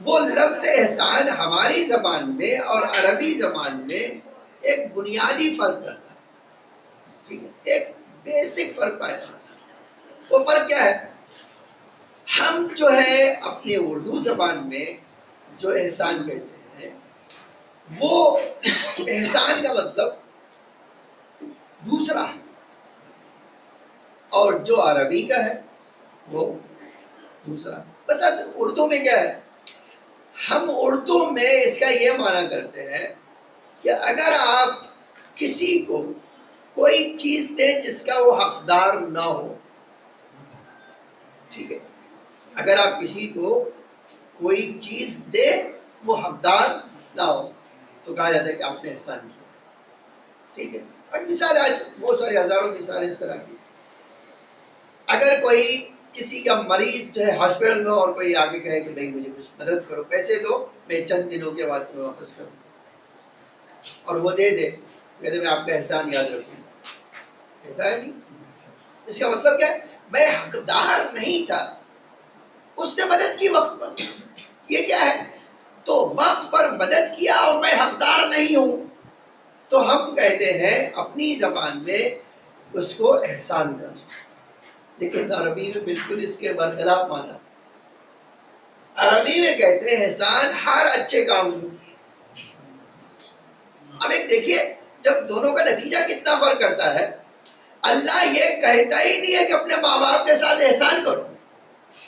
وہ لفظ احسان ہماری زبان میں اور عربی زبان میں ایک بنیادی فرق کرتا ہے، ٹھیک ہے، ایک بیسک فرق پایا جاتا ہے۔ وہ فرق کیا ہے؟ ہم جو ہے اپنی اردو زبان میں جو احسان کہتے ہیں وہ احسان کا مطلب دوسرا ہے، اور جو عربی کا ہے وہ دوسرا۔ بس اردو میں کیا ہے، ہم اردو میں اس کا یہ معنی کرتے ہیں کہ اگر آپ کسی کو کوئی چیز دیں جس کا وہ حقدار نہ ہو، ٹھیک ہے، اگر آپ کسی کو کوئی چیز دے وہ حقدار نہ ہو تو کہا جاتا ہے کہ آپ نے احسان کیا، ٹھیک ہے۔ اور مثال آج بہت سارے ہزاروں مثالیں اس طرح کی، اگر کوئی کسی کا مریض جو ہے ہاسپٹل میں اور کوئی آگے کہے کہ بھائی مجھے کچھ مدد کرو، پیسے دو، میں چند دنوں کے بعد تمہیں واپس کروں، اور وہ دے دے، کہتے میں آپ کا احسان یاد رکھوں، کہتا ہے نہیں۔ اس کا مطلب کیا ہے؟ میں حقدار نہیں تھا، اس نے مدد کی وقت پر، یہ کیا ہے؟ تو وقت پر مدد کیا اور میں حقدار نہیں ہوں، تو ہم کہتے ہیں اپنی زبان میں اس کو احسان کرنا، لیکن عربی میں بالکل اس کے برخلاف مانا۔ عربی میں کہتے ہیں احسان ہر اچھے کام کو۔ اب ایک دیکھیے جب دونوں کا نتیجہ کتنا فرق کرتا ہے۔ اللہ یہ کہتا ہی نہیں ہے کہ اپنے ماں باپ کے ساتھ احسان کرو،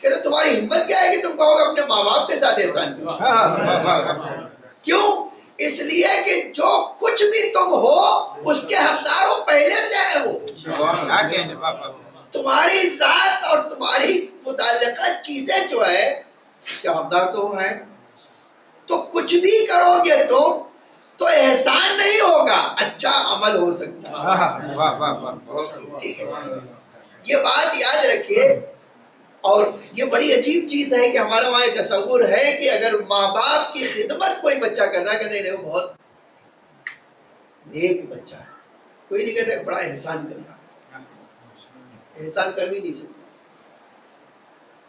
کہ تو تمہاری ہمت کیا ہے کہ تم کہو گے اپنے ماں باپ کے ساتھ احسان کرو؟ کیوں؟ اس لیے کہ جو کچھ بھی تم ہو اس کے حقدار ہو، پہلے سے ہے وہ۔ تمہاری ذات اور تمہاری متعلقہ چیزیں جو ہے اس کے حقدار تو وہ ہیں۔ تو کچھ بھی کرو گے تم تو احسان نہیں ہوگا، اچھا عمل ہو سکتا ہے، ٹھیک ہے۔ یہ بات یاد رکھیے، اور یہ بڑی عجیب چیز ہے کہ ہمارا وہاں تصور ہے کہ اگر ماں باپ کی خدمت کوئی بچہ کرتا ہے کہتے ہیں دیکھو بہت نیک بچہ ہے، کوئی نہیں کہتا بڑا احسان کر رہا ہے، احسان کر بھی نہیں سکتا۔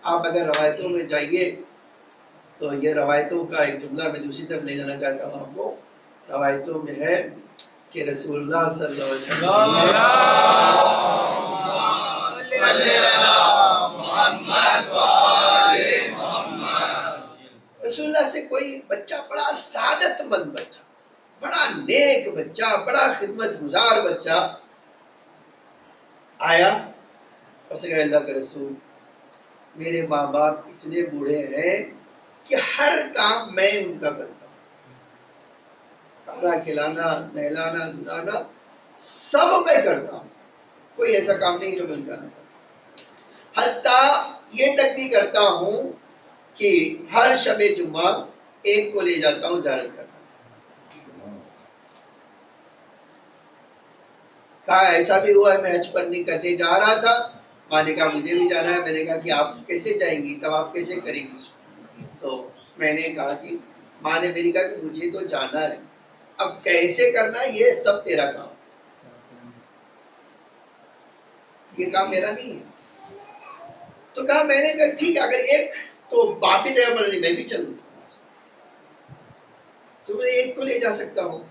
آپ اگر روایتوں میں جائیے تو یہ روایتوں کا ایک جملہ میں دوسری طرف لے جانا چاہتا ہوں آپ کو۔ روایتوں میں ہے کہ رسول اللہ صلی اللہ علیہ وسلم رسول اللہ سے کوئی بچہ بڑا سعادت مند بچہ، بڑا نیک بچہ، بڑا خدمت گزار بچہ آیا، اسے کہا اللہ کے رسول میرے ماں باپ اتنے بوڑھے ہیں کہ ہر کام میں ان کا کرتا ہوں، کھانا کھلانا، نہلانا، دھلانا سب میں کرتا ہوں، کوئی ایسا کام نہیں جو میں ان کا نہ کرتا، حتیٰ یہ تک بھی کرتا ہوں کہ ہر شب جمعہ ایک کو لے جاتا ہوں زیارت کرنا۔ کہا ایسا بھی ہوا ہے میں حج پر نہیں کرنے جا رہا تھا، ماں نے کہا مجھے بھی جانا ہے، میں نے کہا کہ آپ کیسے جائیں گی، تب آپ کیسے کریں گی؟ تو میں نے کہا کہ ماں نے میری کہا کہ مجھے تو جانا ہے، اب کیسے کرنا یہ سب تیرا کام، یہ کام میرا نہیں ہے۔ تو کہا میں نے کہا ٹھیک ہے اگر ایک تو باپ بھی دیا بولے میں بھی چلوں، تو میں ایک کو لے جا سکتا ہوں،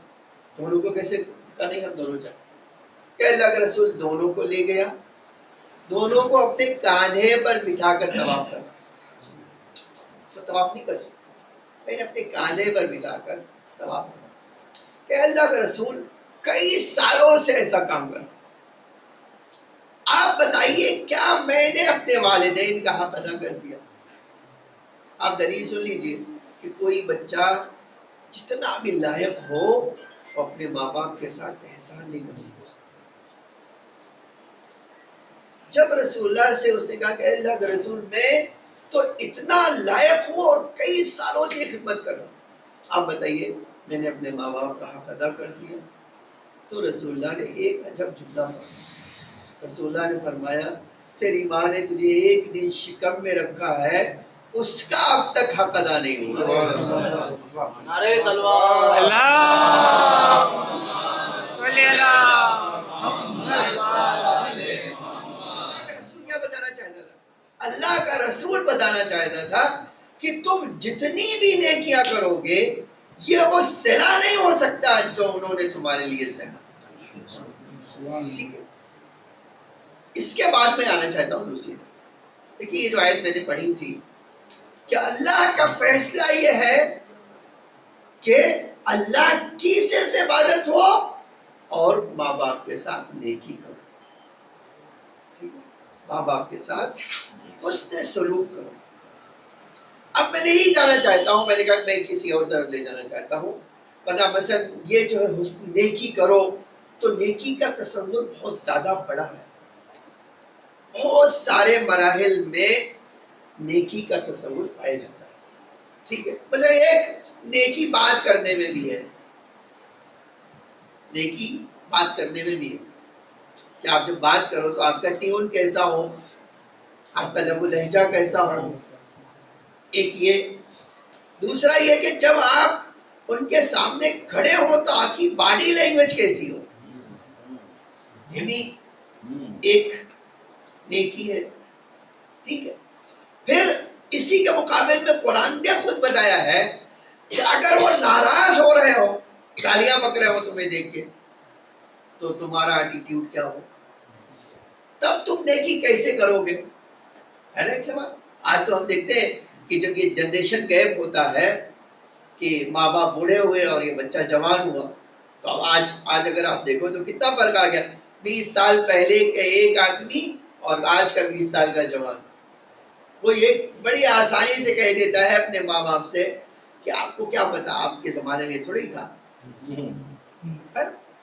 دونوں کو کیسے کہا نہیں ہم دونوں جائیں۔ کہ اللہ کا رسول دونوں کو لے گیا، دونوں کو اپنے کاندھے پر بٹھا کر طواف کرا، تو طواف نہیں کر سکتا، میں نے اپنے کاندھے پر بٹھا کر طواف کرا۔ کہ اللہ کا رسول کئی سالوں سے ایسا کام کرا، آپ بتائیے کیا میں نے اپنے والدین کا حق ادا کر دیا؟ آپ دلیل سن لیجئے کہ کوئی بچہ جتنا بھی لائق ہو وہ اپنے ماں باپ کے ساتھ احسان نہیں کر سکتا۔ جب رسول اللہ سے اس نے کہا کہ اللہ کے رسول میں تو اتنا لائق ہوں اور کئی سالوں سے خدمت کر رہا ہوں، آپ بتائیے میں نے اپنے ماں باپ کا حق ادا کر دیا؟ تو رسول اللہ نے ایک عجب جملہ فرمایا، رسول اللہ نے فرمایا تیری ماں نے تجھے ایک دن شکم میں رکھا ہے اس کا اب تک حق ادا نہیں ہوا۔ نعرہ صلوات اللہ صلی اللہ کا رسول بتانا چاہتا تھا کہ تم جتنی بھی نیکیاں کرو گے یہ وہ صلہ نہیں ہو سکتا جو انہوں نے تمہارے لیے سہا. ٹھیک ہے. اس کے بعد میں آنا چاہتا ہوں دوسری طرف. دیکھیے یہ جو آیت میں نے پڑھی تھی کہ اللہ کا فیصلہ یہ ہے کہ اللہ کی صرف عبادت ہو اور ماں باپ کے ساتھ نیکی کرو. ٹھیک ہے. ماں باپ کے ساتھ حسن سلوک کرو. اب میں نہیں جانا چاہتا ہوں, میں نے کہا میں کسی اور طرف لے جانا چاہتا ہوں, ورنہ مثلا یہ جو ہے نیکی کرو تو نیکی کا تصور بہت زیادہ بڑا ہے. بہت سارے مراحل میں نیکی کا تصور پایا جاتا ہے. ٹھیک ہے. مثلا ایک نیکی بات کرنے میں بھی ہے, نیکی بات کرنے میں بھی ہے کہ آپ جب بات کرو تو آپ کا ٹیون کیسا ہو, آپ کا لب و لہجہ کیسا ہو. ایک یہ. دوسرا یہ کہ جب آپ ان کے سامنے کھڑے ہو تو آپ کی باڈی لینگویج کیسی ہو, یہ بھی ایک نیکی ہے. ٹھیک ہے. پھر اسی کے مقابل میں قرآن نے خود بتایا ہے کہ اگر وہ ناراض ہو رہے ہو, گالیاں بک رہے ہو تمہیں دیکھ کے, تو تمہارا ایٹیٹیوڈ کیا ہو, تب تم نیکی کیسے کرو گے. ہے نا ایک سوال. آج تو ہم دیکھتے ہیں کہ جب یہ جنریشن گیپ ہوتا ہے کہ ماں باپ بوڑھے ہوئے اور یہ بچہ جوان ہوا, تو اب آج اگر آپ دیکھو تو کتنا فرق آ گیا. 20 سال پہلے کا ایک آدمی اور آج کا 20 سال کا جوان, وہ یہ بڑی آسانی سے کہہ دیتا ہے اپنے ماں باپ سے کہ آپ کو کیا پتا, آپ کے زمانے میں تھوڑی تھا.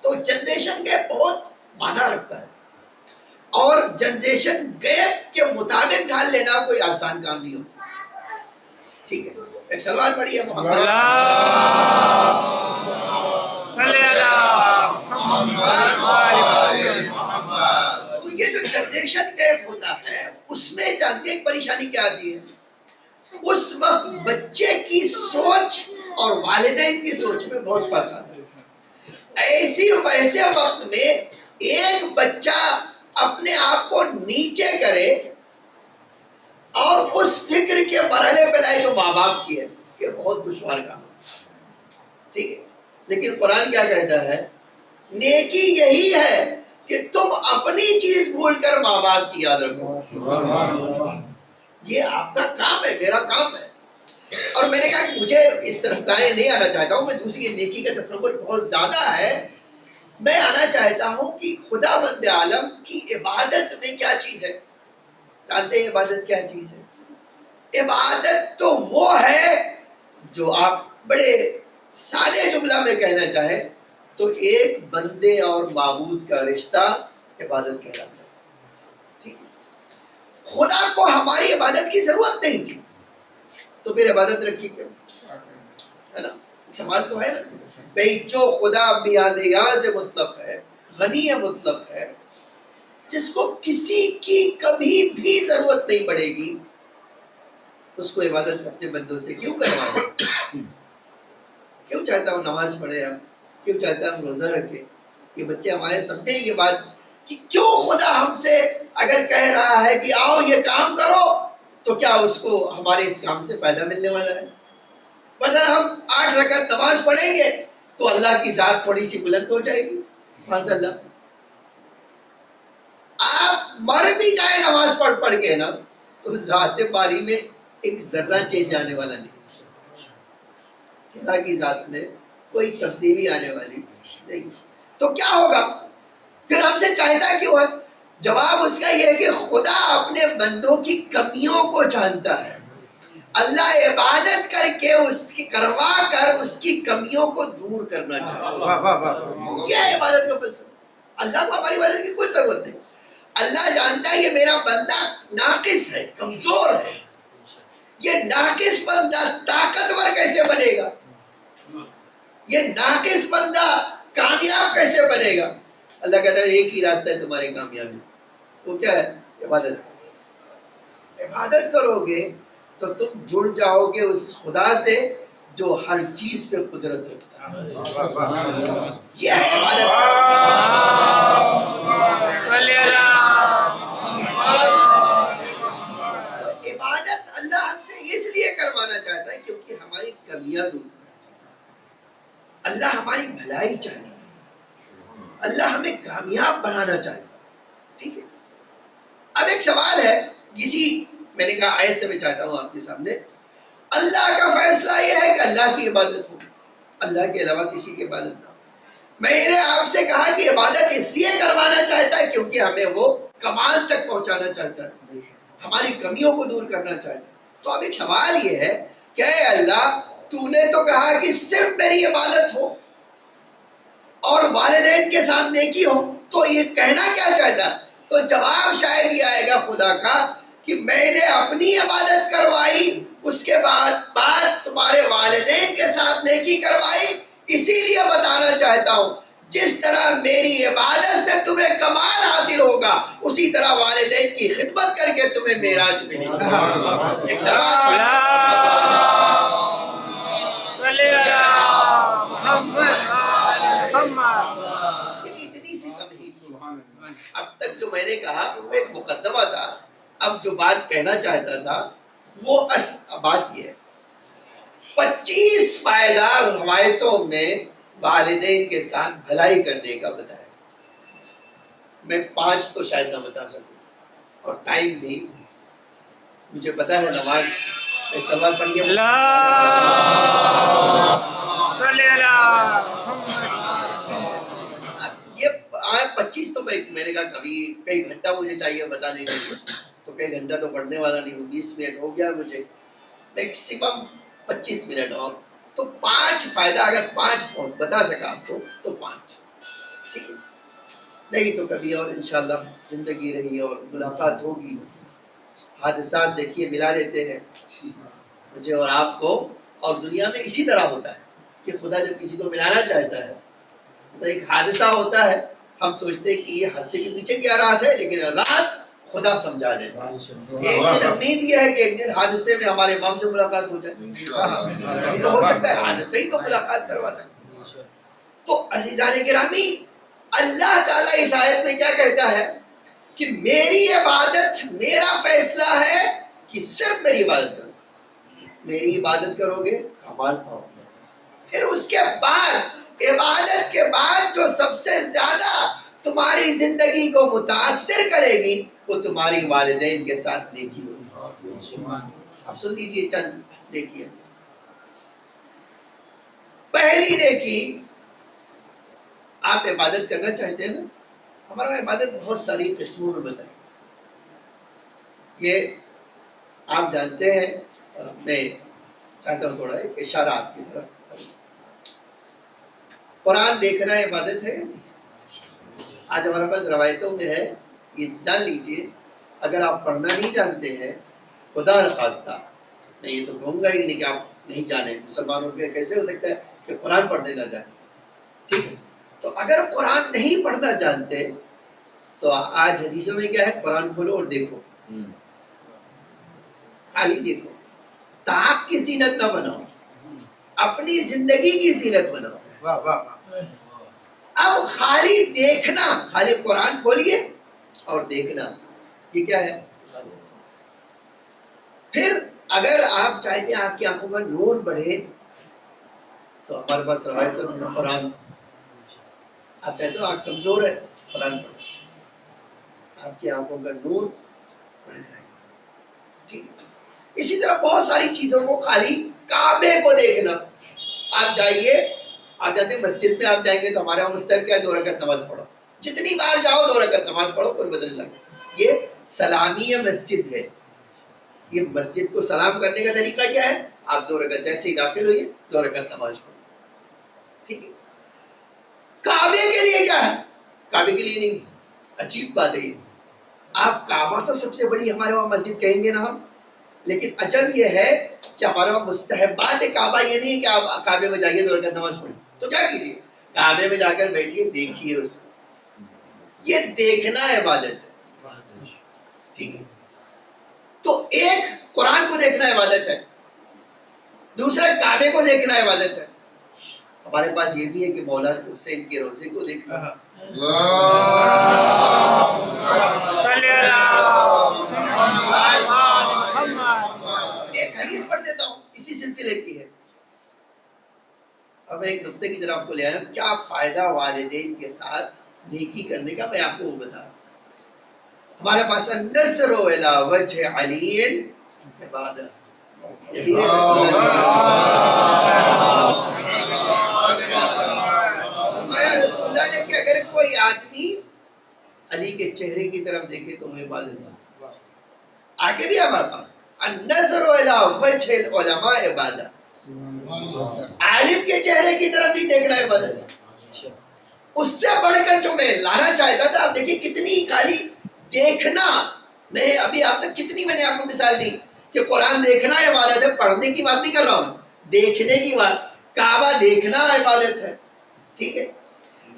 تو جنریشن گیپ بہت معنی رکھتا ہے, اور جنریشن گیپ کے مطابق ڈھال لینا کوئی آسان کام نہیں ہوتا. ٹھیک ہے. ایک سلوات پڑھی ہے محمد تو یہ جو جنریشن گیپ ہوتا ہے اس میں جانتے ایک پریشانی کیا آتی ہے, اس وقت بچے کی سوچ اور والدین کی سوچ میں بہت فرق آتا ہے. ویسے وقت میں ایک بچہ اپنے آپ کو نیچے کرے اور اس فکر کے مرحلے پہ لائے جو ماں باپ کی ہے, یہ بہت دشوار کام ہے. ٹھیک ہے. لیکن قرآن کیا کہتا ہے, نیکی یہی ہے کہ تم اپنی چیز بھول کر ماں باپ کی یاد رکھو. یہ آپ کا کام ہے, میرا کام ہے. اور میں نے کہا کہ مجھے اس طرف دائیں نہیں آنا چاہتا ہوں, میں دوسری نیکی کا تصور بہت زیادہ ہے. میں آنا چاہتا ہوں کہ خدا بند عالم کی عبادت میں کیا چیز ہے. جانتے ہیں عبادت کیا چیز ہے؟ عبادت تو وہ ہے جو آپ بڑے سادے جملہ میں کہنا چاہے تو ایک بندے اور معبود کا رشتہ عبادت کہلاتا ہے. ٹھیک ہے. خدا کو ہماری عبادت کی ضرورت نہیں تھی تو پھر عبادت رکھی کیوں, ہے نا. سماج تو ہے نا بھئی, جو خدا بیادیاں سے مطلب ہے, غنی ہے مطلب ہے, جس کو کسی کی کبھی بھی ضرورت نہیں پڑے گی, اس کو عبادت اپنے بندوں سے کیوں کروائے. کیوں چاہتا ہوں نماز پڑھے ہم, کیوں چاہتا ہوں روزہ رکھے. یہ بچے ہمارے سمجھیں یہ بات کہ کیوں خدا ہم سے اگر کہہ رہا ہے کہ آؤ یہ کام کرو, تو کیا اس کو ہمارے اس کام سے فائدہ ملنے والا ہے. مثلا ہم 8 رکعت نماز پڑھیں گے تو اللہ کی ذات تھوڑی سی بلند ہو جائے گی, ماشاء اللہ. آپ مر بھی جائیں نماز پڑھ کے نا, تو ذات باری میں ایک ذرہ چینج آنے والا نہیں. خدا کی ذات میں کوئی تبدیلی آنے والی نہیں. تو کیا ہوگا پھر ہم سے چاہتا کیوں ہے؟ جواب اس کا یہ ہے کہ خدا اپنے بندوں کی کمیوں کو جانتا ہے. اللہ عبادت کر کے اس کی کروا کر اس کی کمیوں کو دور کرنا چاہتا ہے. یہ ہے عبادت کا فلسفہ. اللہ کو ہماری عبادت کی کوئی ضرورت نہیں. اللہ جانتا ہے یہ میرا بندہ ناقص ہے, کمزور ہے. یہ ناقص بندہ طاقتور کیسے بنے گا, یہ ناقص بندہ کامیاب کیسے بنے گا. اللہ کہتا ہے ایک ہی راستہ ہے تمہاری کامیابی, وہ کیا ہے؟ عبادت. عبادت کرو گے تو تم جڑ جاؤ گے اس خدا سے جو ہر چیز پہ قدرت رکھتا ہے. یہ ہے عبادت. تو عبادت اللہ ہم سے اس لیے کروانا چاہتا ہے کیونکہ ہماری کمیاں دور کرنا چاہتا ہے. اللہ ہماری بھلائی چاہتا ہے, اللہ ہمیں کامیاب بنانا چاہتا ہے. ٹھیک ہے. اب ایک سوال ہے, کسی میں نے کہا آیت سے میں چاہتا ہوں آپ کے سامنے, اللہ کا فیصلہ یہ ہے کہ اللہ کی عبادت ہو, اللہ کے علاوہ کسی کی عبادت نہ ہو. میں نے آپ سے کہا کہ عبادت اس لیے کروانا چاہتا ہے کیونکہ ہمیں وہ کمال تک پہنچانا چاہتا ہے, ہماری کمیوں کو دور کرنا چاہتا ہے. تو اب ایک سوال یہ ہے کہ اے اللہ, تو نے تو کہا کہ صرف میری عبادت ہو اور والدین کے ساتھ نیکی ہو, تو یہ کہنا کیا چاہتا ہے؟ تو جواب شاید یہ آئے گا خدا کا کہ میں نے اپنی عبادت کروائی, اس کے بعد تمہارے والدین کے ساتھ نیکی کروائی, اسی لیے بتانا چاہتا ہوں جس طرح میری عبادت سے تمہیں کمال حاصل ہوگا اسی طرح والدین کی خدمت کر کے تمہیں معراج ملے گا. ایک اتنی سی تمہید. اب تک جو میں نے کہا وہ ایک مقدمہ تھا, اب جو بات کہنا چاہتا تھا وہ بات یہ ہے, 25 پائیدار روایتوں میں والدین کے ساتھ بھلائی کرنے کا بتایا. میں 5 تو شاید نہ بتا سکوں اور ٹائم نہیں, مجھے پتا ہے نماز ایک سوال پڑھیے. یہ 25 تو میں نے کہا کبھی کئی گھنٹہ مجھے چاہیے بتانے کے لیے, تو کئی گھنٹہ تو پڑھنے والا نہیں ہوں, 20 منٹ ہو گیا مجھے, میکسیمم 25 منٹ اور. تو 5 فائدہ اگر 5 بتا سکا آپ کو تو 5, ٹھیک ہے, نہیں تو کبھی اور انشاءاللہ زندگی رہی اور ملاقات ہوگی. حادثات دیکھیے ملا دیتے ہیں مجھے اور آپ کو, اور دنیا میں اسی طرح ہوتا ہے کہ خدا جب کسی کو ملانا چاہتا ہے تو ایک حادثہ ہوتا ہے, ہم سوچتے ہیں کہ یہ حادثے کے پیچھے کیا راز ہے, لیکن راز خدا سمجھا دیتا ہے. ایک دن امید یہ ہے کہ ایک دن حادثے میں ہمارے امام سے ملاقات ہو جائے, یہ تو ہو سکتا ہے, حادثے ہی تو ملاقات کروا سکتا ہے. تو عزیزان گرامی, اللہ تعالیٰ اس آیت میں کیا کہتا ہے کہ میری عبادت, میرا فیصلہ ہے کہ صرف میری عبادت کرو. میری عبادت کرو گے کمال پاؤ گے. پھر اس کے بعد, عبادت کے بعد جو سب سے زیادہ تمہاری زندگی کو متاثر کرے گی وہ تمہاری والدین کے ساتھ نیکی ہوگی. اب سن لیجیے چند نیکی. پہلی نیکی, آپ عبادت کرنا چاہتے ہیں نا, ہمارا عبادت بہت ساری قسموں میں بتائی, یہ آپ جانتے ہیں. میں چاہتا ہوں تھوڑا ایک اشارہ آپ کی طرف. قرآن دیکھنا عبادت ہے. آج ہمارے پاس روایتوں میں ہے, یہ جان لیجیے, اگر آپ پڑھنا نہیں جانتے ہیں, خدا نخواستہ میں یہ تو کہوں گا ہی نہیں کہ آپ نہیں جانے, مسلمانوں کے کیسے ہو سکتا ہے کہ قرآن پڑھنے نہ جائیں, ٹھیک ہے. تو اگر قرآن نہیں پڑھنا جانتے تو آج حدیثوں میں کیا ہے, قرآن کھولو اور دیکھو, خالی دیکھو, طاق کی زینت نہ بناؤ, اپنی زندگی کی زینت بناؤ. اب خالی دیکھنا, خالی قرآن کھولیے اور دیکھنا, یہ کیا ہے؟ پھر اگر آپ چاہتے ہیں آپ کی آنکھوں کا نور بڑھے تو ہمارے پاس روایتوں میں قرآن, آپ کہتے ہو آنکھ کمزور ہے, قرآن پڑھو, آپ کی آنکھوں کا نور بڑھ جائے, ٹھیک ہے. اسی طرح بہت ساری چیزوں کو, خالی کعبے کو دیکھنا. آپ جائیے, آپ جاتے ہیں مسجد میں, آپ جائیں گے تو ہمارے وہاں مستحب کیا ہے, 2 رکعت نماز پڑھو, جتنی بار جاؤ 2 رکعت نماز پڑھو, کوئی بدل لگے. یہ سلامی مسجد ہے. یہ مسجد کو سلام کرنے کا طریقہ کیا ہے, آپ 2 رکعت جیسے ہی داخل ہوئیے 2 رکعت نماز پڑھو, ٹھیک ہے. کعبے کے لیے کیا ہے, کعبے کے لیے نہیں, عجیب بات ہے یہ. آپ کعبہ تو سب سے بڑی ہمارے وہاں مسجد کہیں گے نا ہم, لیکن عجب یہ ہے کہ ہمارے وہاں مستحبات کعبہ یہ نہیں ہے کہ آپ کعبے میں جائیے 2 رکعت نماز پڑھیں. تو کیا کیجیے, کعبے میں جا کر بیٹھیے, دیکھیے اس کو. یہ دیکھنا عبادت ہے, ٹھیک ہے. تو ایک قرآن کو دیکھنا عبادت ہے, دوسرا کعبے کو دیکھنا عبادت ہے. ہمارے پاس یہ بھی ہے کہ مولا حسین کے روزے کو دیکھنا. ایک حدیث پڑھ دیتا ہوں, اسی سلسلے کی ہے. اب ایک نقطے کی طرف آپ کو لے آیا، کیا فائدہ والدین کے ساتھ نیکی کرنے کا، میں آپ کو وہ بتا رہا ہوں. ہمارے پاس النظر الی وجہ علی عبادت. رسول اللہ نے کہ اگر کوئی آدمی علی کے چہرے کی طرف دیکھے تو وہ عبادت ہے. آگے بھی ہمارے پاس النظر الی وجہ العلماء عبادت. عالم کے چہرے کی طرف بھی دیکھنا عبادت ہے. اس سے بڑھ کر جو میں لانا چاہتا تھا، آپ دیکھیں کتنی خالی دیکھنا نہیں. ابھی آپ تک کتنی میں نے آپ کو مثال دی کہ قرآن دیکھنا عبادت ہے. پڑھنے کی بات نہیں کر رہا ہوں، دیکھنے کی بات. کعبہ دیکھنا عبادت ہے، ٹھیک ہے.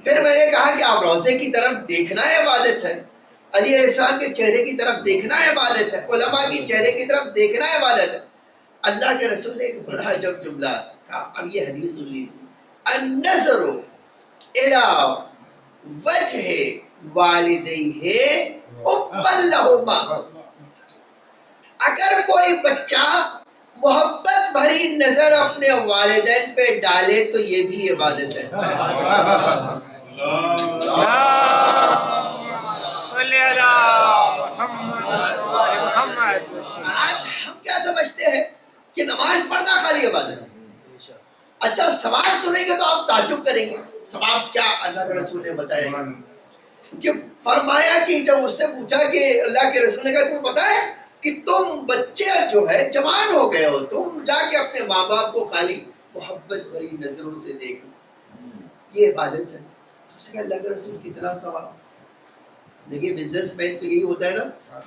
پھر میں نے کہا کہ آپ روزے کی طرف دیکھنا عبادت ہے، علی علیہ السلام کے چہرے کی طرف دیکھنا عبادت ہے، علماء کی چہرے کی طرف دیکھنا عبادت ہے. اللہ کے رسول نے ایک بڑا جب جملہ کہا، اب یہ حدیث سن لیجیے، النظر الی وجہ والدیہ حبا لہما. اگر کوئی بچہ محبت بھری نظر اپنے والدین پہ ڈالے تو یہ بھی عبادت ہے. آج ہم کیا سمجھتے ہیں کہ نماز پڑھنا خالی عبادت ہے. اچھا ثواب سنیں گے تو آپ تعجب کریں گے، ثواب کیا؟ اللہ کے رسول نے بتایا کہ فرمایا کہ جب اس سے پوچھا کہ اللہ کے رسول نے کہا تمہیں پتا ہے کہ تم بچے جو ہے جوان ہو گئے ہو، تم جا کے اپنے ماں باپ کو خالی محبت بھری نظروں سے دیکھو، یہ عبادت ہے. تو اس سے اللہ کے رسول کتنا ثواب. دیکھیے بزنس مین تو یہی ہوتا ہے نا،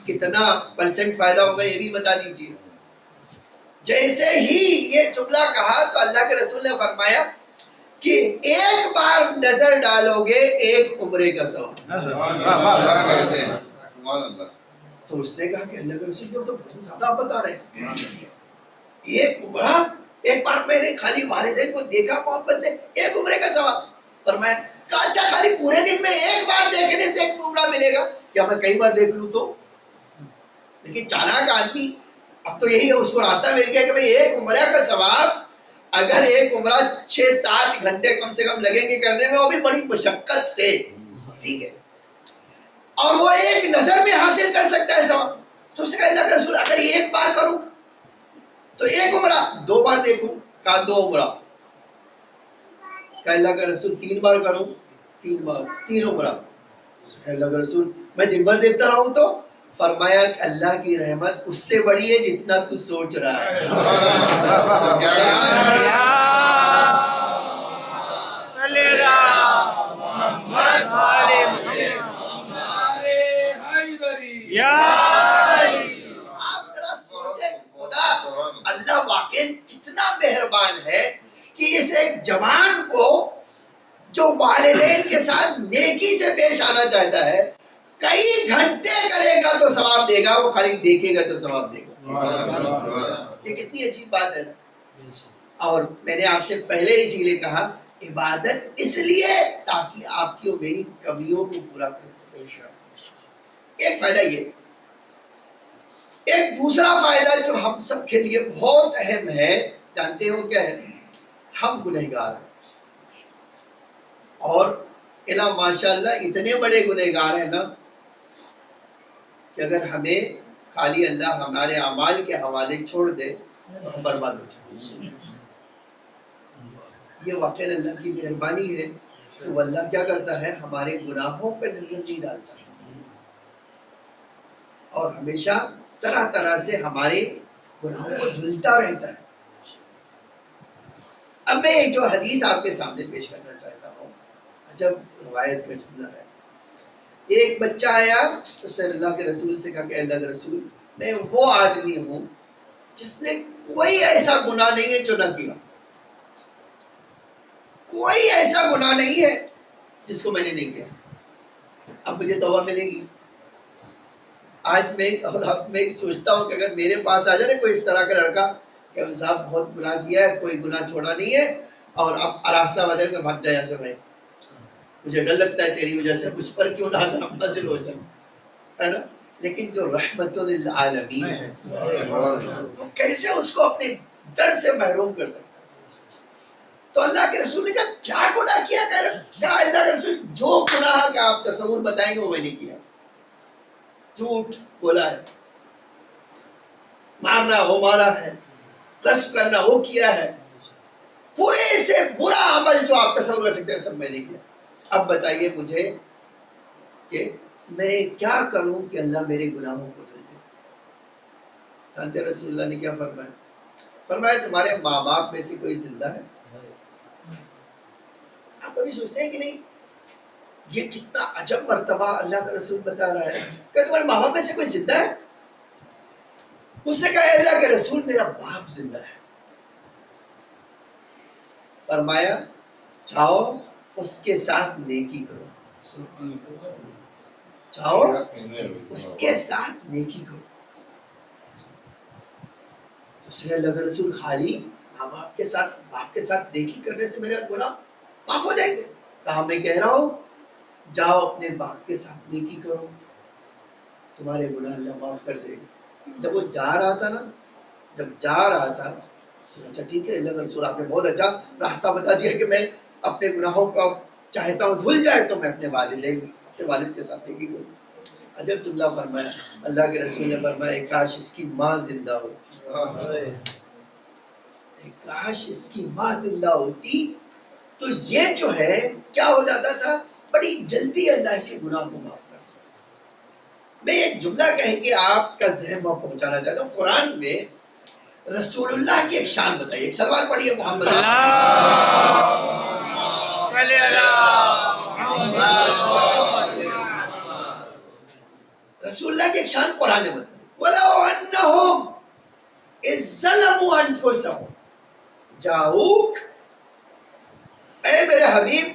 کتنا پرسنٹ فائدہ ہوگا یہ بھی بتا دیجیے. جیسے ہی یہ جملہ کہا تو اللہ کے رسول نے فرمایا کہ ایک بار نظر ڈالو گے ایک عمرے کا ثواب. تو اس نے کہا کہ اللہ کے رسول تو بہت زیادہ آپ بتا رہے ہیں، ایک عمرہ ایک بار میں نے خالی والدین کو دیکھا محبت سے، ایک عمرے کا ثواب. فرمایا کہ اچھا خالی پورے دن میں ایک بار دیکھنے سے ایک عمرہ ملے گا، کیا میں کئی بار دیکھ لوں تو؟ لیکن چالاک آدمی اب تو یہی ہے، اس کو راستہ مل گیا کہ بھئی ایک عمرہ کا ثواب، اگر ایک عمرہ 6-7 گھنٹے کم سے کم لگیں گے کرنے میں، وہ بھی بڑی مشقت سے، ٹھیک ہے، اور وہ ایک نظر میں حاصل کر سکتا ہے ثواب. تو اس نے کہا اللہ کے رسول اگر ایک بار کروں تو ایک عمرہ، 2 بار دیکھوں کہا 2 عمرہ. کہا اللہ کا رسول 3 بار کروں، 3 بار 3 عمرہ. اللہ کا رسول میں دن بھر دیکھتا رہوں تو؟ فرمایا کہ اللہ کی رحمت اس سے بڑی ہے جتنا تو سوچ رہا ہے. آپ ذرا سوچیں، خدا اللہ واقعی کتنا مہربان ہے کہ اس ایک جوان کو جو والدین کے ساتھ نیکی سے پیش آنا چاہتا ہے، کئی گھنٹے کرے گا تو ثواب دے گا، وہ خالی دیکھے گا تو ثواب دے گا. یہ کتنی عجیب بات ہے. اور میں نے آپ سے پہلے اسی لیے کہا عبادت اس لیے تاکہ آپ کی اور میری کمیوں کو پورا کرے. ایک فائدہ یہ، ایک دوسرا فائدہ جو ہم سب کے لیے بہت اہم ہے، جانتے ہو کیا ہے؟ ہم گنہگار ہیں، اور الہ ماشاءاللہ اتنے بڑے گنہگار ہیں نا کہ اگر ہمیں خالی اللہ ہمارے اعمال کے حوالے چھوڑ دے تو ہم برباد ہو جائیں. یہ واقعی اللہ کی مہربانی ہے کہ وہ اللہ کیا کرتا ہے، ہمارے گناہوں پہ نظر نہیں ڈالتا اور ہمیشہ طرح طرح سے ہمارے گناہوں کو دھلتا رہتا ہے. اب میں ایک جو حدیث آپ کے سامنے پیش کرنا چاہتا ہوں، جب روایت میں جملہ ہے، ایک بچہ آیا تو صلی اللہ کے رسول سے کہا کہ اللہ کے رسول میں وہ آدمی ہوں جس نے کوئی ایسا گناہ نہیں ہے جو نہ کیا، کوئی ایسا گناہ نہیں ہے جس کو میں نے نہیں کیا، اب مجھے توبہ ملے گی. آج میں اور اب میں سوچتا ہوں کہ اگر میرے پاس آ جائے نا کوئی اس طرح کا لڑکا کہ اب صاحب بہت گناہ کیا ہے، کوئی گناہ چھوڑا نہیں ہے، اور اب راستہ بتائے کہ بھاگ جائے ایسے، بھائی مجھے ڈر لگتا ہے تیری وجہ سے مجھ پر کیوں نازل حاصل ہو جائے، ہے نا. لیکن جو رحمت للعالمین ہے وہ کیسے اس کو اپنے در سے محروم کر سکتا ہے. تو اللہ کے رسول نے کہا کیا گناہ کیا؟ کہا اللہ کے رسول جو گناہ کا آپ تصور بتائیں گے وہ میں نے کیا. جھوٹ بولا ہے، مارنا وہ مارا ہے، قذف کرنا وہ کیا ہے، پورے سے برا عمل جو آپ تصور کر سکتے ہیں سب میں نے کیا. اب بتائیے مجھے کہ میں کیا کروں کہ اللہ میرے گناہوں کو دھل دے. جانتے رسول اللہ نے کیا فرمایا؟ فرمایا تمہارے ماں باپ میں سے کوئی زندہ ہے؟ آپ کبھی سوچتے ہیں کہ نہیں یہ کتنا عجب مرتبہ اللہ کا رسول بتا رہا ہے کہ تمہارے ماں باپ میں سے کوئی زندہ ہے؟ اس نے کہا اللہ کے رسول میرا باپ زندہ ہے. فرمایا جاؤ اس کے ساتھ نیکی کرو، جاؤ اس کے ساتھ نیکی کرو. اس نے اللہ کے رسول خالی ماں باپ کے ساتھ باپ کے ساتھ نیکی کرنے سے میرا گناہ معاف ہو جائیں گے؟ کہا میں کہہ رہا ہوں جاؤ اپنے باپ کے ساتھ نیکی کرو، تمہارے گناہ اللہ معاف کر دے گا. جب وہ جا رہا تھا نا، جب جا رہا تھا اس نے اچھا ٹھیک ہے اللہ کا رسول آپ نے بہت اچھا راستہ بتا دیا کہ میں اپنے گناہوں کا چاہتا ہوں دھل جائے تو میں اپنے والد کے ساتھ نیکی کروں. عجب جملہ فرمایا اللہ کے رسول نے فرمایا کاش اس کی ماں زندہ ہوتی، کاش اس کی ماں زندہ ہوتی تو یہ جو ہے کیا ہو جاتا تھا، بڑی جلدی اللہ سے گناہ کو معاف کر دیتا. میں ایک جملہ کہہ کے آپ کا ذہن میں پہنچانا چاہتا ہوں. قرآن میں رسول اللہ کی ایک شان بتائیے، ایک سلوات پڑھیے محمد صلی اللہ. رسول اللہ کی ایک شان قرآن میں بتائی وَلَوْ أَنَّهُمْ إِذْ ظَلَمُوا أَنفُسَهُمْ جاؤک، اے میرے حبیب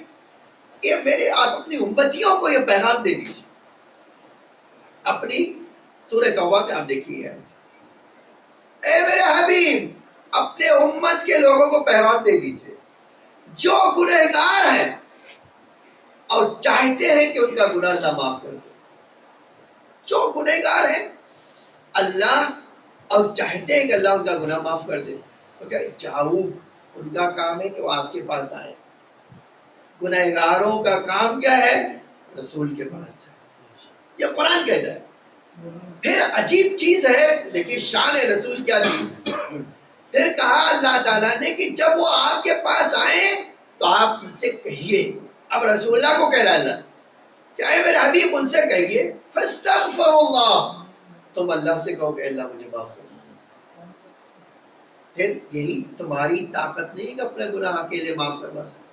یہ میرے آپ اپنی امتیوں کو یہ پیغام دے دیجیے. اپنی سورہ توبہ میں آپ دیکھیے اے میرے حبیب اپنے امت کے لوگوں کو پیغام دے دیجیے جو گنہگار ہیں اور چاہتے ہیں کہ ان کا گناہ اللہ معاف کر دے. جو گنہگار ہیں اللہ اور چاہتے ہیں کہ اللہ ان کا گناہ معاف کر دے تو کیا جاؤ، ان کا کام ہے کہ وہ آپ کے پاس آئے. گنہگاروں کا کام کیا ہے؟ رسول کے پاس جائے. یہ قرآن کہتا ہے. پھر عجیب چیز ہے، دیکھیے شان رسول کیا تھی. پھر کہا اللہ تعالیٰ نے کہ جب وہ آپ کے پاس آئیں تو آپ ان سے کہیے. اب رسول اللہ کو کہہ رہا ہے اللہ کہ اے میرے حبیب ان سے کہیے فاستغفر اللہ، تم اللہ سے کہو کہ اللہ مجھے معاف کر. پھر یہی تمہاری طاقت نہیں کہ اپنے گناہ اکیلے معاف کروا سکتے.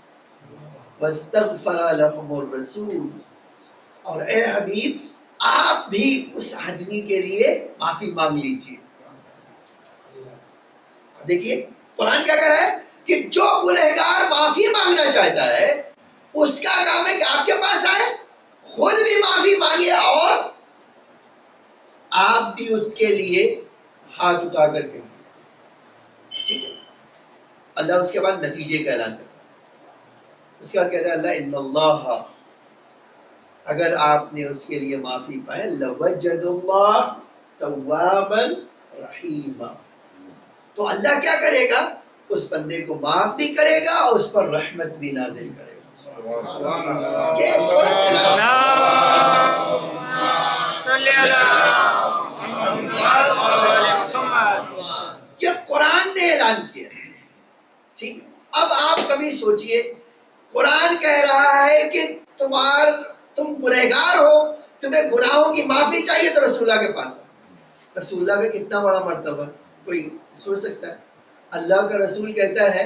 واستغفر لهم الرسول، اور اے حبیب آپ بھی اس آدمی کے لیے معافی مانگ لیجیے. دیکھیے قرآن کیا کہہ رہا ہے کہ جو گنہگار معافی مانگنا چاہتا ہے اس کا کام ہے کہ آپ کے پاس آئے، خود بھی معافی مانگے اور آپ بھی اس کے لیے ہاتھ اٹھا کر کہیں. ٹھیک ہے. اللہ اس کے بعد نتیجے کا اعلان کرتا ہے. اس کے بعد کہتا ہے اللہ ان اللہ، اگر آپ نے اس کے لیے معافی پائے لوجد اللہ توابا رحیما، تو اللہ کیا کرے گا؟ اس بندے کو معاف بھی کرے گا اور اس پر رحمت بھی نازل کرے گا. یہ قرآن نے اعلان کیا. ٹھیک. اب آپ کبھی سوچئے قرآن کہہ رہا ہے کہ تم گنہگار ہو، تمہیں گناہوں کی معافی چاہیے تو رسول اللہ کے پاس. رسول اللہ کا کتنا بڑا مرتبہ کوئی سوچ سکتا ہے؟ اللہ کا رسول کہتا ہے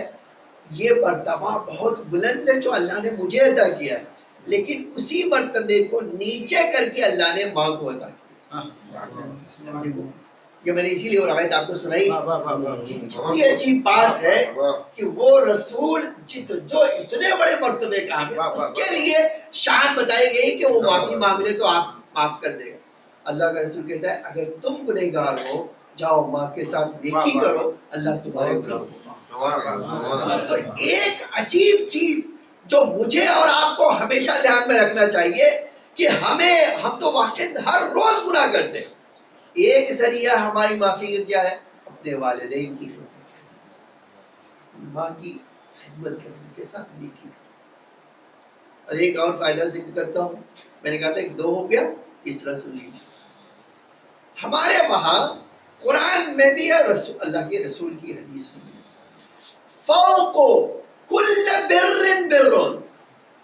یہ مرتبہ بہت بلند ہے جو اللہ نے مجھے عطا کیا ہے، لیکن اسی مرتبے کو نیچے کر کے اللہ نے ماں کو عطا کیا. یہ میں نے اسی لیے وہ روایت آپ کو سنائی. یہ عجیب بات ہے کہ وہ رسول جو اتنے بڑے مرتبے کا ہے اس کے لیے شان بتائی گئی کہ وہ معافی مانگ لے تو آپ معاف کر دے گا. اللہ کا رسول کہتا ہے اگر تم گنہگار ہو جاؤ ماں کے ساتھ نیکی کرو، اللہ تمہارے گناہ کو. تو ایک عجیب چیز جو مجھے اور آپ کو ہمیشہ دھیان میں رکھنا چاہیے کہ ہم تو واقعی ہر روز گناہ کرتے ہیں. ایک ذریعہ ہماری معافی کا کیا ہے؟ اپنے والدین کی خدمت. ماں کی خدمت کرنے کے ساتھ نیکی. اور ایک اور فائدہ ذکر کرتا ہوں. میں نے کہا تھا کہ 2 ہو گیا, تیسرا سن لیجیے. ہمارے وہاں قرآن میں بھی ہے, اللہ کے رسول کی حدیث میں بھی ہے, فوق کل بر برون,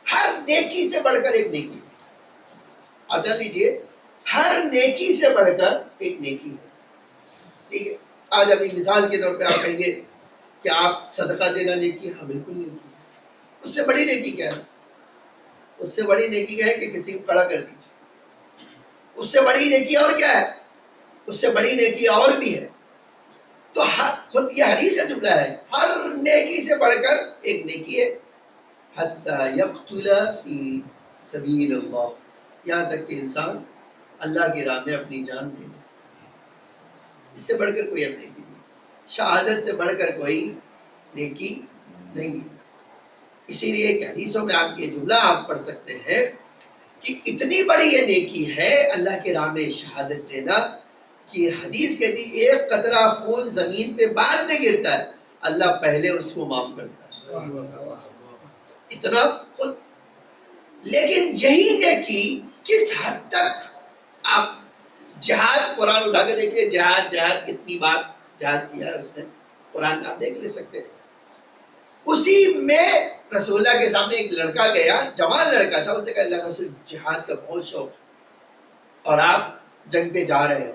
ہر نیکی سے بڑھ کر ایک نیکی. آپ جان لیجیے, ہر نیکی سے بڑھ کر ایک نیکی ہے. ٹھیک ہے, آج ابھی مثال کے طور پہ آپ کہیں گے کہ آپ صدقہ دینا نیکی, ہاں بالکل نیکی ہے. اس سے بڑی نیکی کیا ہے؟ اس سے بڑی نیکی کیا ہے کہ کسی کو کھڑا کر دیجیے. اس سے بڑی نیکی اور کیا ہے؟ اس سے بڑی نیکی اور بھی ہے. تو خود یہ حدیث کا جملہ ہے, ہر نیکی سے بڑھ کر ایک نیکی ہے. حتی یقتل فی سبیل اللہ, یہاں تک کہ انسان اللہ کی راہ میں اپنی جان دے دے. اس سے بڑھ کر کوئی اب نیکی نہیں, شہادت سے بڑھ کر کوئی نیکی نہیں ہے. اسی لیے ایک حدیثوں میں آپ یہ جملہ آپ پڑھ سکتے ہیں کہ اتنی بڑی یہ نیکی ہے اللہ کے راہ میں شہادت دینا, کہ حدیث کہتی ایک قطرہ خون زمین پہ بعد میں گرتا ہے, اللہ پہلے اس کو معاف کرتا ہے. اتنا خود. لیکن یہی نیکی کس حد تک, آپ جہاد قرآن اٹھا کے دیکھیے, جہاد کتنی بار جہاد کیا ہے اس نے, قرآن آپ دیکھ لے سکتے. اسی میں رسول اللہ کے سامنے ایک لڑکا گیا, جوان لڑکا تھا, اسے کہا اللہ کا رسول جہاد کا بہت شوق ہے اور آپ جنگ پہ جا رہے ہیں,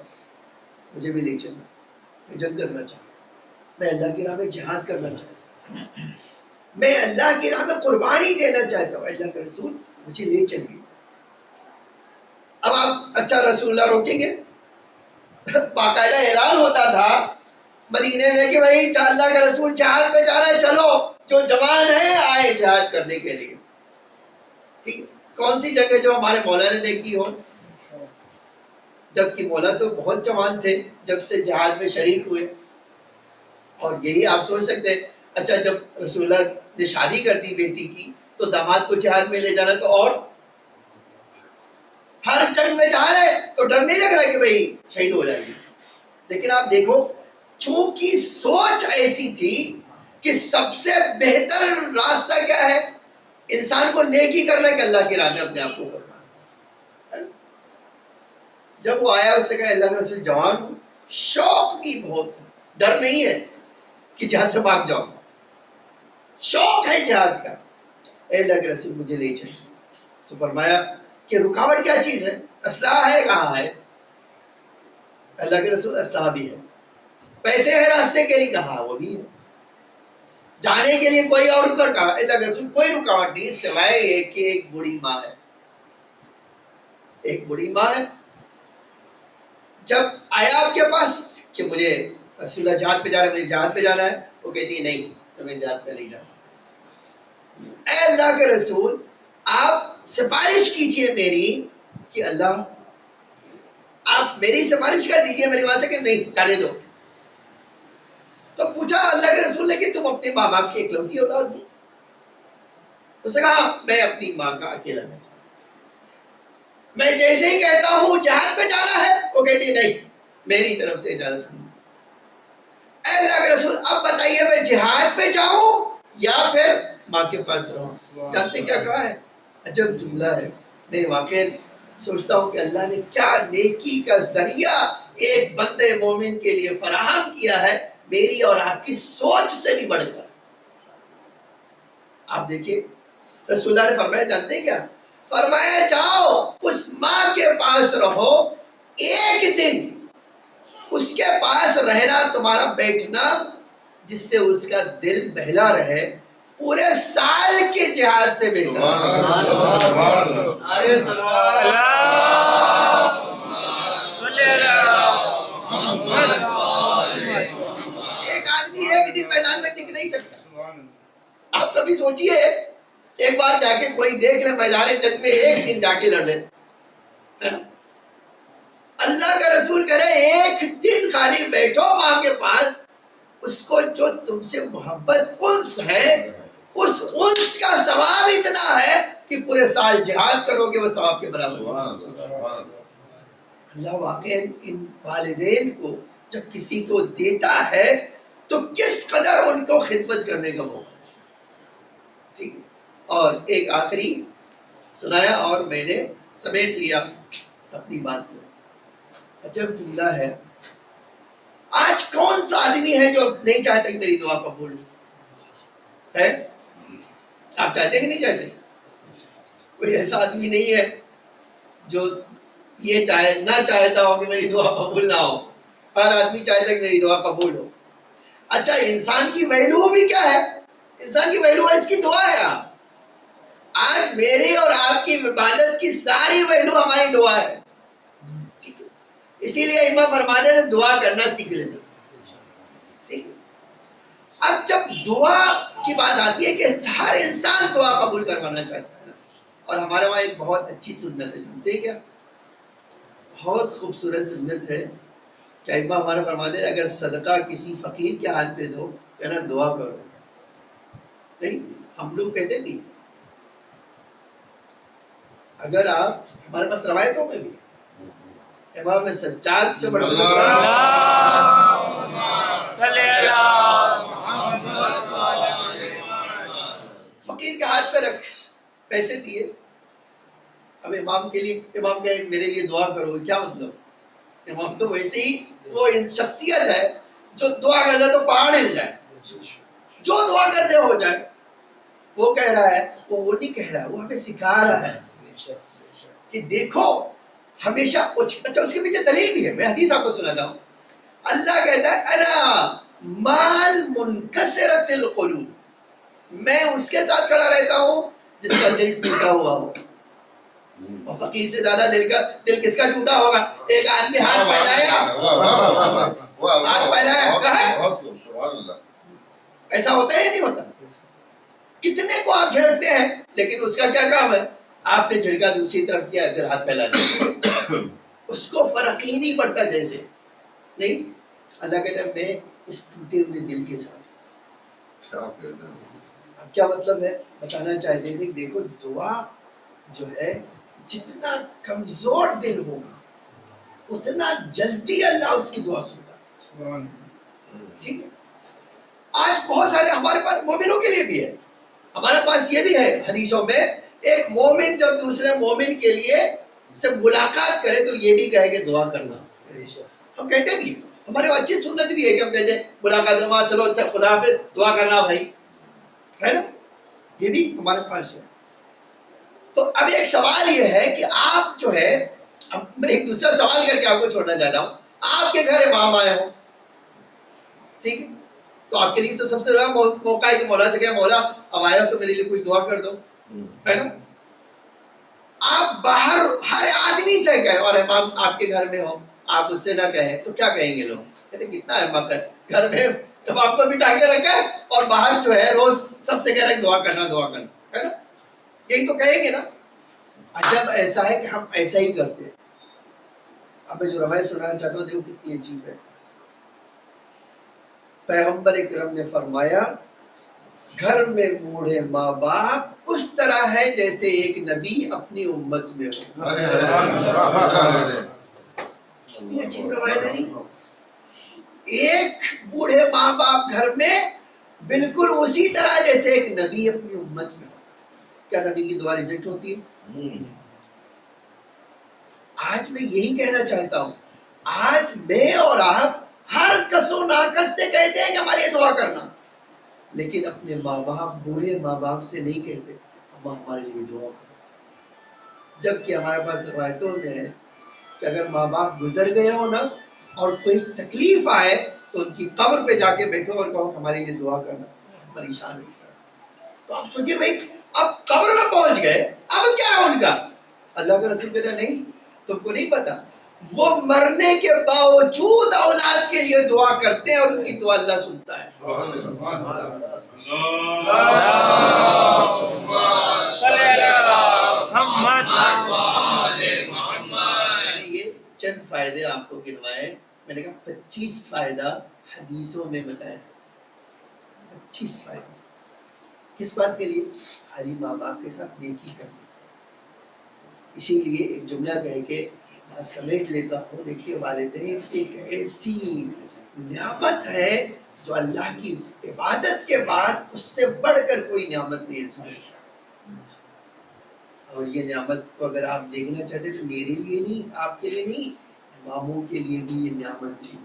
مجھے بھی لے چلنا, میں جنگ کرنا چاہتا ہوں, میں اللہ کی راہ میں جہاد کرنا چاہتا ہوں, میں اللہ کی راہ میں قربانی دینا چاہتا ہوں, اللہ کے رسول مجھے لے چلیے. اب آپ اچھا رسول اللہ روکیں گے؟ باقاعدہ اعلان ہوتا تھا مدینے میں کہ بھائی اللہ کا رسول جہاد پہ جا رہا ہے, چلو جو جوان ہے آئے جہاد کرنے کے لیے. ٹھیک, کون سی جگہ جو ہمارے مولانا نے کی ہو, جبکہ مولا تو بہت جوان تھے جب سے جہاد میں شریک ہوئے. اور یہی آپ سوچ سکتے ہیں, اچھا جب رسول اللہ نے شادی کر دی بیٹی کی تو داماد کو جہاد میں لے جانا, تو اور ہر جنگ میں جا رہے تو ڈر نہیں لگ رہا کہ بھائی شہید ہو جائے گی. لیکن آپ دیکھو, چونکہ سوچ ایسی تھی کہ سب سے بہتر راستہ کیا ہے, انسان کو نیکی کرنا کہ اللہ کی راہ میں اپنے آپ کو قربان. جب وہ آیا اس سے کہا اللہ کے رسول جوان ہوں, شوق بھی بہت, ڈر نہیں ہے کہ جہاد سے بھاگ جاؤ, شوق ہے جہاد کا. اے اللہ کے رسول مجھے لے چلیں. تو فرمایا کہ رکاوٹ کیا چیز ہے, اسلحہ ہے کہاں ہے؟ اللہ کے رسول اسلحہ بھی ہے. پیسے ہیں راستے کے لیے کہاں, وہ بھی ہے. جانے کے لیے کوئی اور رکاوٹ کہاں؟ اللہ کے رسول کوئی رکاوٹ نہیں سوائے ایک کہ ایک بوڑھی ماں ہے. ایک بوڑھی ماں ہے. جب آیا آپ کے پاس کہ مجھے رسول اللہ جہاد پہ جا رہا ہے, مجھے جہاد پہ جانا ہے, وہ کہتی ہے نہیں تمہیں جہاد پہ نہیں جانا. اے اللہ کے رسول آپ سفارش کیجئے میری کہ اللہ آپ میری سفارش کر دیجئے میری ماں سے کہ نہیں جانے دو. تو پوچھا اللہ کے رسول نے کہ تم اپنے ماں باپ کی اکلوتی اولاد ہو؟ اس نے کہا میں اپنی ماں کا اکیلا بیٹا, میں جیسے ہی کہتا ہوں جہاد پہ جانا ہے وہ کہتی ہے نہیں میری طرف سے اجازت نہیں. اے اللہ کے رسول اب بتائیے میں جہاد پہ جاؤں یا پھر ماں کے پاس رہوں؟ جانتے کیا کہا ہے؟ عجب جملہ ہے. میں واقعی سوچتا ہوں کہ اللہ نے کیا نیکی کا ذریعہ ایک بندے مومن کے لیے فراہم کیا ہے, میری اور آپ کی سوچ سے بھی بڑھ کر. آپ دیکھیے رسول اللہ نے فرمایا, جانتے ہیں کیا فرمایا؟ جاؤ اس ماں کے پاس رہو, ایک دن اس کے پاس رہنا تمہارا بیٹھنا جس سے اس کا دل بہلا رہے, پورے سال کے جہاد سے بہتر. ایک آدمی ایک دن میدان میں ٹک نہیں سکتا. آپ کبھی سوچئے ایک بار جا کے کوئی دیکھ لے میدان جنگ میں ایک دن جا کے لڑ لے. اللہ کا رسول کہہ رہے ایک دن خالی بیٹھو ماں کے پاس, اس کو جو تم سے محبت انس ہے, اس انس کا ثواب اتنا ہے کہ پورے سال جہاد کرو گے وہ ثواب کے برابر. اللہ واقعی ان والدین کو جب کسی کو دیتا ہے تو کس قدر ان کو خدمت کرنے کا موقع ہے. ٹھیک ہے. اور ایک آخری سنایا اور میں نے سمیٹ لیا اپنی بات کو. عجب جملہ ہے. آج کون سا آدمی ہے جو نہیں چاہتا کہ میری دعا قبول ہے؟ آپ چاہتے کہ نہیں چاہتے؟ کوئی ایسا آدمی نہیں ہے جو یہ نہ چاہتا ہو کہ میری دعا قبول نہ ہو. ہر آدمی چاہتا ہے کہ میری دعا قبول ہو. اچھا انسان کی ویلو بھی کیا ہے؟ انسان کی ویلو ہے اس کی دعا ہے. آج میری اور آپ کی عبادت کی ساری ویلو ہماری دعا ہے. ٹھیک ہے. اسی لیے امام فرماتے ہیں دعا کرنا سیکھ لینا. ٹھیک ہے. اب جب دعا کی بات آتی ہے کہ ہر انسان دعا قبول کروانا چاہتا ہے نا. اور ہمارے وہاں ایک بہت اچھی سنت ہے، جانتے ہیں کیا؟ بہت خوبصورت سنت ہے. کیا امام ہمارا فرماتے ہیں اگر صدقہ کسی فقیر کے ہاتھ پہ دو کہنا دعا کرو. نہیں ہم لوگ کہتے نہیں. اگر آپ ہمارے پاس روایتوں میں بھی امام سجاد سے بڑھ فقیر کے ہاتھ پہ رکھ پیسے دیے. اب امام کے لیے امام کہے میرے لیے دعا کرو، کیا مطلب؟ امام تو ویسے ہی وہ شخصیت ہے جو دعا کر دے تو پہاڑ ہل جائے، جو دعا کر دے ہو جائے. وہ کہہ رہا ہے، وہ نہیں کہہ رہا ہے، وہ ہمیں سکھا رہا ہے کہ دیکھو ہمیشہ. اچھا اس کے پیچھے دلیل بھی ہے، میں حدیث آپ کو سناتا ہوں. اللہ کہتا ہے انا مال منکسرت القلوب، میں اس کے ساتھ کھڑا رہتا ہوں جس کا دل ٹوٹا ہوا ہو. اور فقیر سے زیادہ دل کس کا ٹوٹا ہوگا؟ ایک آدمی ہاتھ پھیلایا، ہاتھ پھیلایا کہا ایسا ہوتا ہے یا نہیں ہوتا؟ کتنے کو آپ جھڑکتے ہیں لیکن اس کا کیا کام ہے؟ آپ نے جھڑکا دوسری طرف کیا پھر ہاتھ پھیلا دیا. اس کو فرق ہی نہیں پڑتا. جیسے نہیں اللہ کہتا ہے میں اس ٹوٹے ہوئے دل کے ساتھ. اب کیا مطلب ہے؟ بتانا چاہتے تھے دیکھو دعا جو ہے جتنا کمزور دل ہوگا اتنا جلدی اللہ اس کی دعا سنتا. ٹھیک ہے. آج بہت سارے ہمارے پاس مومنوں کے لیے بھی ہے، ہمارے پاس یہ بھی ہے حدیثوں میں ایک مومن جب دوسرے مومن کے لیے سے ملاقات کرے تو یہ بھی کہے کہ دعا کرنا. ہم کہتے بھی ہمارے پاس اچھی سنت بھی ہے کہ ہم کہتے ہیں ملاقات ہوا چلو اچھا خدا حافظ دعا کرنا بھائی، ہے نا؟ یہ بھی ہمارے پاس ہے. تو اب ایک سوال یہ ہے کہ آپ جو ہے، میں ایک دوسرا سوال کر کے آپ کو چھوڑنا چاہتا ہوں. آپ کے گھر امام آئے ہو، ٹھیک ہے، تو آپ کے لیے تو سب سے بڑا موقع ہے کہ مولا سے کہے مولا اب آئے ہو تو میرے لیے کچھ دعا کر دو، ہے نا؟ آپ باہر ہر آدمی سے کہیں اور امام آپ کے گھر میں ہو آپ اس سے نہ کہیں تو کیا کہیں گے لوگ؟ کہتے کتنا ہے مقصد گھر میں جب آپ کو بھی ٹانگے رکھا ہے اور باہر جو ہے روز سب سے کہہ رہے ہیں دعا کرنا ہے نا؟ یہی تو کہیں گے نا. عجب ایسا ہے کہ ہم ایسا ہی کرتے ہیں. اب میں جو روایت سنانا چاہتا ہوں دیکھو کتنی عجیب ہے. پیغمبر اکرم نے فرمایا گھر میں بوڑھے ماں باپ اس طرح ہے جیسے ایک نبی اپنی امت میں ہو. یہ عجیب روایت ہے نہیں؟ ایک بوڑھے ماں باپ گھر میں بالکل اسی طرح جیسے ایک نبی اپنی امت میں ہو. کیا نبی کی دعا ریجیکٹ ہوتی ہے؟ آج میں یہی کہنا چاہتا ہوں، آج میں اور آپ ہر کس و ناکس سے کہتے ہیں کہ ہمارے لیے دعا کرنا، لیکن اپنے ماں باپ بوڑھے ماں باپ سے نہیں کہتے ہمارے لیے دعا کرو. جبکہ ہمارے پاس روایتوں میں ہے کہ اگر ماں باپ گزر گئے ہو نا اور کوئی تکلیف آئے تو ان کی قبر پہ جا کے بیٹھو اور کہو ہمارے لیے دعا کرنا، پریشان نہیں کرنا. تو آپ سوچئے بھائی اب قبر میں پہنچ گئے اب کیا ہے ان کا؟ اللہ کا رسول کہتا نہیں تم کو نہیں پتا وہ مرنے کے باوجود اولاد کے لیے دعا کرتے ہیں اور ان کی دعا اللہ سنتا ہے. یہ چند فائدے آپ کو گنوائے. میں نے کہا 25 فائدہ حدیثوں میں بتایا. 25 فائدہ کس بات کے لیے؟ خالی ماں باپ کے ساتھ نیکی کرنا. اسی لیے ایک جملہ کہہ کے سمیٹ لیتا ہوں. دیکھیے والدین ایک ایسی نعمت ہے جو اللہ کی عبادت کے بعد اس سے بڑھ کر کوئی نعمت نہیں انسان. اور یہ نعمت کو اگر آپ دیکھنا چاہتے تو میرے لیے نہیں، آپ کے لیے نہیں، اماموں کے لیے بھی یہ نعمت تھی.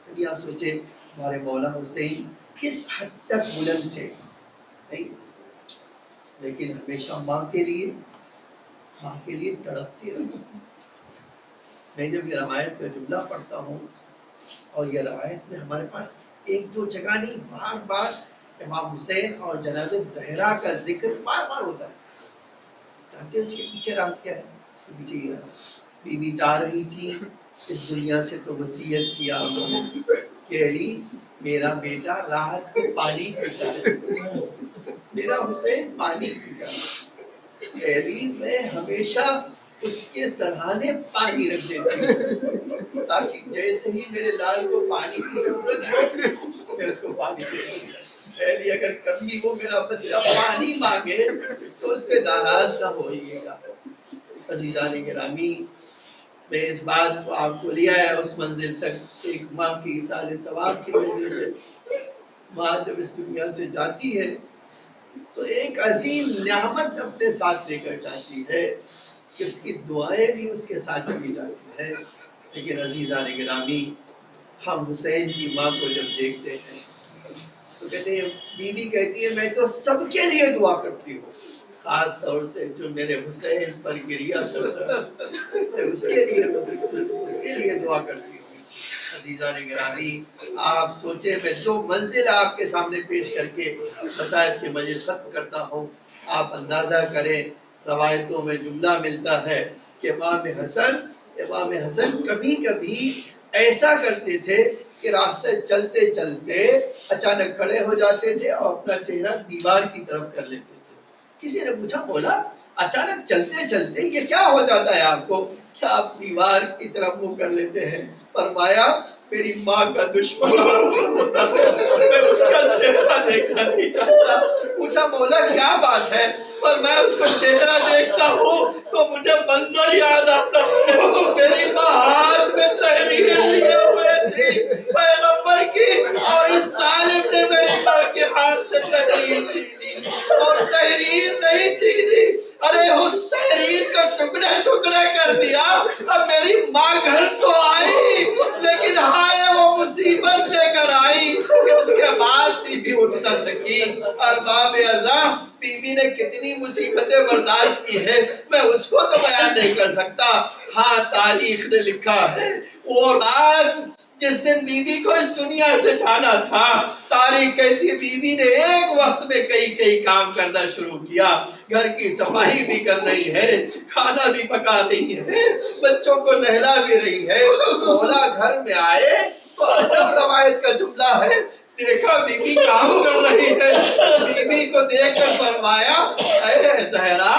کبھی آپ سوچے ہمارے مولا حسین کس حد تک بلند تھے، نہیں؟ لیکن ہمیشہ ماں کے لیے تڑپتے رہے. میں جب یہ روایت کا جملہ پڑھتا ہوں، اور یہ روایت میں ہمارے پاس ایک دو جگہ نہیں، بار بار امام حسین اور جناب زہرا کا ذکر بار بار ہوتا ہے. جانتے ہیں اس کے پیچھے راز کیا ہے؟ اس کے پیچھے یہ راز، بی بی جا رہی تھی اس دنیا سے تو وصیت کیا کہ علی میرا بیٹا رات کو پانی پیتا ہے، میرا حسین پانی پیتا ہے، علی میں ہمیشہ اس کے سرہانے پانی رکھ دیتی ہوں تاکہ جیسے ہی میرے لال کو پانی کی ضرورت ہو میں اس کو پانی دے دوں. علی اگر کبھی وہ میرا بچہ پانی مانگے تو اس پہ ناراض نہ ہوئیے گا. عزیزان گرامی، میں اس بات کو آپ کو لیا ہے اس منزل تک، ایک ماں کی ایصال ثواب کی وجہ سے. ماں جب اس دنیا سے جاتی ہے تو ایک عظیم نعمت اپنے ساتھ لے کر جاتی ہے کہ اس کی دعائیں بھی اس کے ساتھ چلی جاتی ہے. لیکن عزیزان گرامی، ہم حسین کی ماں کو جب دیکھتے ہیں تو کہتے ہیں، بی بی کہتی ہے میں تو سب کے لیے دعا کرتی ہوں، خاص طور سے جو میرے حسین پر گریا کرتا ہے اس کے لیے دعا کرتی ہوں. عزیزان گرامی، آپ سوچیں میں جو منزل آپ کے سامنے پیش کر کے مسائل کے مجلس ختم کرتا ہوں، آپ اندازہ کریں. روایتوں میں جملہ ملتا ہے کہ امام حسن کبھی کبھی ایسا کرتے تھے کہ راستے چلتے چلتے اچانک کھڑے ہو جاتے تھے اور اپنا چہرہ دیوار کی طرف کر لیتے تھے. کسی نے پوچھا مولا اچانک چلتے چلتے یہ کیا ہو جاتا ہے آپ کو، کیا آپ دیوار کی طرف منہ کر لیتے ہیں؟ فرمایا میری ماں کا دشمن ہوتا ہے، میں اس کا چہرہ دیکھنا نہیں چاہتا. پوچھا مولا کیا بات ہے؟ پر میں اس کو چہرہ دیکھتا ہوں تو مجھے منظر یاد آتا ہے، میری ماں ہاتھ میں تحریریں لیے ہوئے تھی پیغمبر کی، اور اس ظالم نے میری ماں کے ہاتھ سے تحریر چھینی، اور تحریر نہیں چھینی، ارے اس تحریر کا ٹکڑے ٹکڑے کر دیا. اب میری ماں گھر تو آئی لیکن ہائے وہ مصیبت لے کر آئی کہ اس کے بعد بی بی اٹھ نہ سکی. ارباب اعظم، بی بی نے کتنی مصیبتیں برداشت کی ہے میں اس کو تو بیان نہیں کر سکتا. ہاں تاریخ نے لکھا ہے وہ رات جس دن بی بی کو اس دنیا سے جانا تھا، تاریخ کہتی ہے بی بی نے ایک وقت میں کئی کام کرنا شروع کیا. گھر کی صفائی بھی کر رہی ہے، کھانا بھی پکا رہی ہے، بچوں کو نہلا بھی رہی ہے. مولا گھر میں آئے تو عجب روایت کا جملہ ہے، دیکھا بی بی کام کر رہی ہے، بی بی کو دیکھ کر فرمایا اے زہرا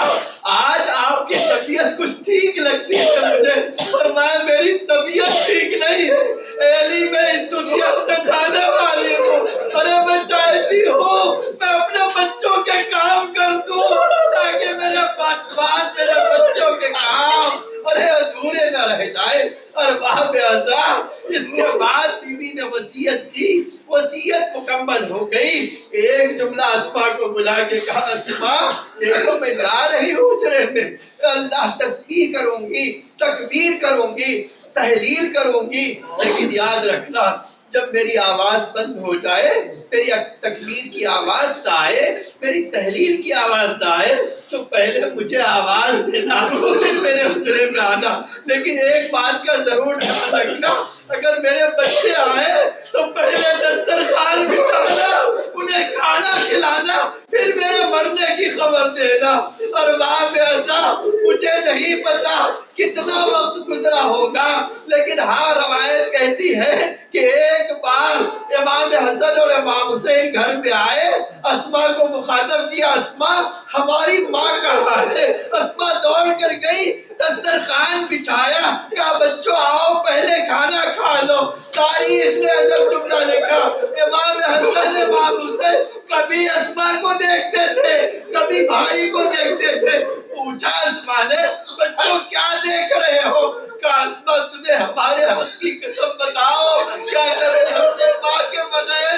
آج آپ کی طبیعت کچھ ٹھیک لگتی ہے مجھے. فرمایا میری طبیعت ٹھیک نہیں ہے علی، میں اس دنیا سے جانے والی ہوں. ارے میں چاہتی ہوں میں اپنے بچوں کے کام کر دوں تاکہ میرے بعد میرے بچوں کے کام ارے ادھورے نہ رہ جائے. ارباب اعظم، اس کے بعد بی بی نے وصیت کی، وصیت مکمل ہو گئی. ایک جملہ اسماء کو بلا کے کہا اسماء دیکھو میں جا رہی ہوں اجرے میں، اللہ تسبیح کروں گی، تکبیر کروں گی، تحلیل کروں گی، لیکن یاد رکھنا جب میری آواز بند ہو جائے، میری تکبیر کی آواز نہ آئے، میری تحلیل کی آواز نہ آئے تو پہلے مجھے آواز دینا پھر میرے حجرے میں آنا. لیکن ایک بات کا ضرور دھیان رکھنا، اگر میرے بچے آئے تو پہلے دسترخوان بچھانا، انہیں کھانا کھلانا، پھر میرے مرنے کی خبر دینا. اور باپ اعظم مجھے نہیں پتا کتنا وقت گزرا ہوگا، لیکن ہاں روایت کہتی ہے کہ ایک بار امام حسن اور امام حسین گھر میں آئے، اسماء کو مخاطب کیا اسماء ہماری ماں کہاں ہے؟ اسماء دوڑ کر گئی، دسترخوان بچھایا، کہا بچوں آؤ پہلے کھانا کھا لو. تاریخ نے عجب جملہ لکھا، امام حسن امام حسین کبھی اسماء کو دیکھتے تھے کبھی بھائی کو دیکھتے تھے. پوچھا اسماء نے بچوں کیا دیکھ رہے ہو؟ کہا اسماء تمہیں ہمارے حق کی قسم بتاؤ کیا کبھی ہم نے ماں کے بغیر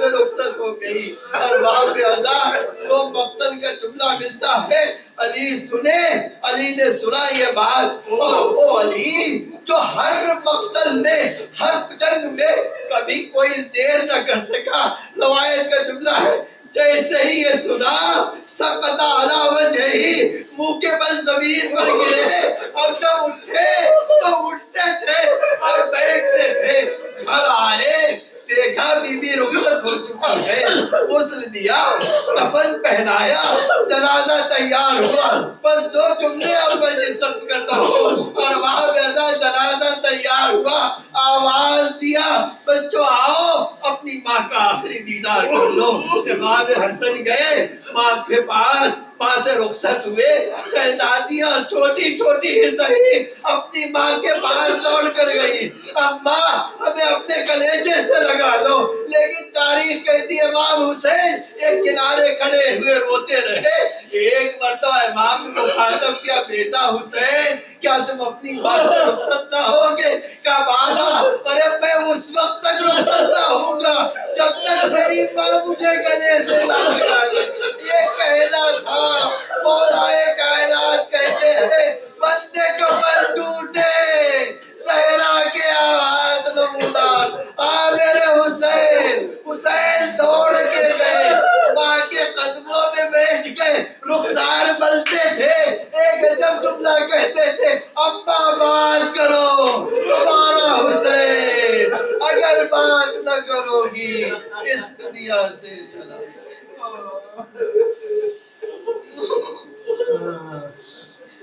سے رخصت ہو گئی اور باب ازا کو مقتل کا جملہ ملتا ہے، علی سنے، علی نے سنا یہ بات، او علی جو ہر مقتل میں، ہر جنگ میں کبھی کوئی زیر نہ کر سکا، روایت کا جملہ ہے جیسے ہی یہ سنا سقط علی وجہی، منہ کے بل زمین پر گرے، اور جب اٹھے تو اٹھتے تھے اور بیٹھتے تھے، گھر آئے دیکھا بی بی رخصت ہو چکی ہے، غسل دیا، کفن پہنایا، جنازہ تیار ہوا، بس 2 جملے اور میں ختم کرتا ہوں، اور وہاں ایسا جنازہ تیار ہوا، آواز دیا بچوں آؤ اپنی ماں کا آخری دیدار کر لو۔ امام حسن گئے ماں کے پاس، ماں سے رخصت ہوئے، شہزادیاں چھوٹی چھوٹی ہی صحیح اپنی ماں کے پاس دوڑ کر گئی، اماں ہمیں اپنے کلیجے سے لگا لو، لیکن تاریخ کہتی ہے امام حسین ایک کنارے کھڑے ہوئے روتے رہے۔ ایک مرتبہ امام نے مخاطب کیا، بیٹا حسین کیا تم اپنی ماں سے رخصت نہ ہوگے؟ کہا بالا ارے میں اس وقت تک رخصت نہ ہوں گا جب تک میری ماں مجھے گلے سے نہ لگا لے۔ یہ کہنا تھا، مولا کائنات کہتے ہیں بندے کو پر ٹوٹے زہرا کے آواز نمودار، آ میرے حسین۔ حسین دوڑ کے گئے، ماں کے قدموں میں بیٹھ کے رخسار بلتے تھے، ایک عجب جملہ کہتے تھے، اماں بات کرو تمہارا حسین اگر بات نہ کرو گی اس دنیا سے چلا۔